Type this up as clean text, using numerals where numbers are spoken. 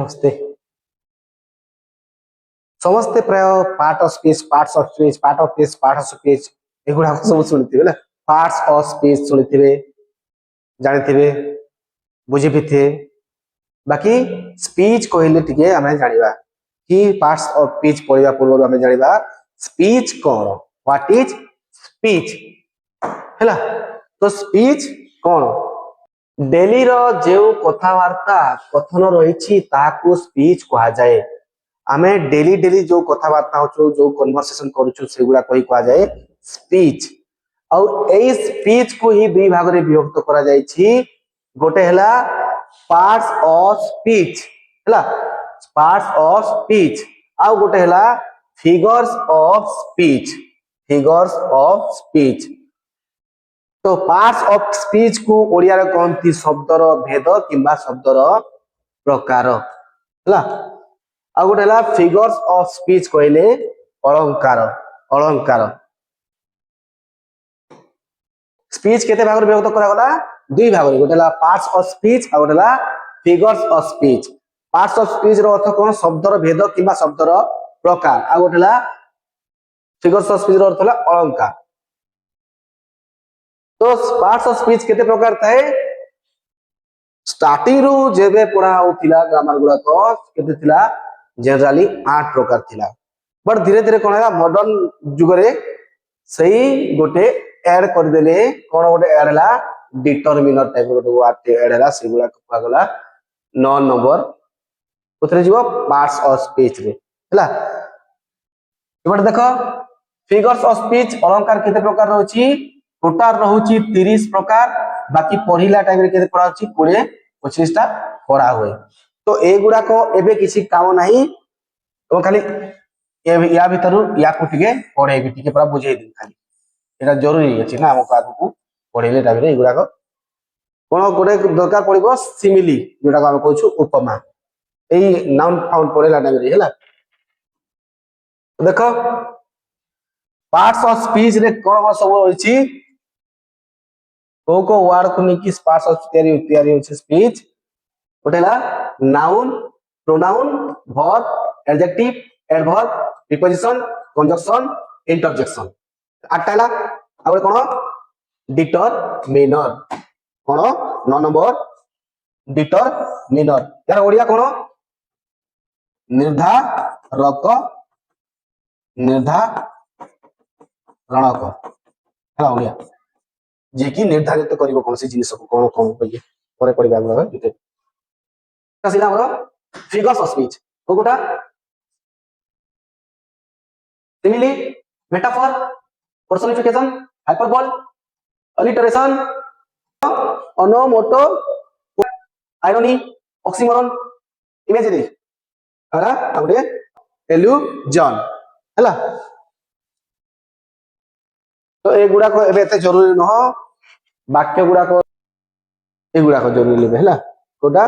ସମସ୍ତେ ସମସ୍ତେ ପ୍ରାୟ ପାର୍ଟ ଅଫ ସ୍ପିଚ ଏଗୁଡା ସବୁ ଶୁଣିଥିବେ ନା। ପାର୍ଟସ ଅଫ ସ୍ପିଚ ଶୁଣିଥିବେ, ଜାଣିଥିବେ, ବୁଝିଥିବେ। ବାକି ସ୍ପିଚ କହିଲେ ଟିକେ ଆମେ ଜାଣିବା कि पार्ट्स ऑफ स्पीच पढ़िया पूर्व आम जाना स्पीच कौन, व्हाट इज स्पीच है। तो स्पीच कौन, डेली रो जो कथबार्ता कथन रही स्पीच कह जाए। आमे डेली डेली जो कथबार्ता हो जो कन्वर्सेशन करूछु सेगुड़ा कही कह जाए स्पीच। आउ एई स्पीच को ही दुई भाग रे विभक्त करा जायछि। गोटे हला पार्ट्स ऑफ स्पीच हला, पार्ट्स ऑफ स्पीच, आउ गोटे हला figures of speech, figures of speech. तो पार्ट्स ऑफ स्पीच को ओडिया रे कहंती शब्दर भेद किंबा शब्दर प्रकार हला। आ गोटे हला फिगर्स ऑफ स्पीच कहले अलंकार, अलंकार। स्पीच केते भाग रे विभक्त करा गला, दुई भाग रे। गोटे हला पार्ट्स ऑफ स्पीच आ गोटे हला figures of speech. Parts of speech रो अर्थ कोन, शब्दर भेद किंबा शब्दर प्रकार। आ गोटे हला फिगर्स ऑफ स्पीच रो अर्थ हला अलंकार। तो पार्ट्स ऑफ स्पीच केते प्रकार थाए, स्टार्टिंग रु जेबे पढ़ा होतिला ग्रामर गुडा तो केते थिला, जनरली 8 प्रकार थिला। बट धीरे धीरे कोन है मॉडर्न जुग रे सही गोटे ऐड कर देले। कोन गोटे ऐड हला डिटरमिनर टाइप गोटे वर्ड ऐड हला, सेगुला कहा गला 9 नंबर उतरे जीवो पार्ट्स ऑफ स्पीच रे हला। एबट देखो फिगर्स ऑफ स्पीच अलंकार केते प्रकार रहउची, टोटल रहउची 30 प्रकार। बाकी पढ़िला टाइम रे केते पढ़ा होची 20-25 टा पढ़ा हुए। तो ए गुडा को एबे किसी काम नाही, तो खाली या भीतरु या को टिके पढ़ेबी, टिके पूरा बुझेई दी खाली। एटा जरूरी अछि ना हमको आगु को पढ़ेले टाइम रे ए गुडा को कोन गोटे दरकार पड़िबो सिमिली, जोटा को हम कहूछु उपमा। एई नाउन फाउंड पढ़ेला टाइम रे हला। देखो पार्ट्स ऑफ स्पीच रे कोन सब होछि, को वर्ड को निकी पार्ट्स ऑफ तैयारी होछि स्पीच। गोटेला noun, pronoun, verb, adjective, adverb, preposition, conjunction, interjection. आठटा आ कोन डिटरमिनर, कोन 9 नंबर डिटरमिनर। यार ओडिया कोन, निर्धारक, निर्धारणक है ओडिया, जे कि निर्धारित करिवो कोन से जिनिस को कोन कोन पय परे पडिबा गला बिते। कसिला हमरो फिगर्स ऑफ स्पीच को गोटा simile, metaphor, personification, hyperbole, alliteration, onomatopoeia, irony, oxymoron, imagery हला आउडे एल्यूजन हला। तो ए गुडा को एबे एते जरूरी न हो, वाक्य गुडा को ए गुडा को जरूरी लेबे हला। कोटा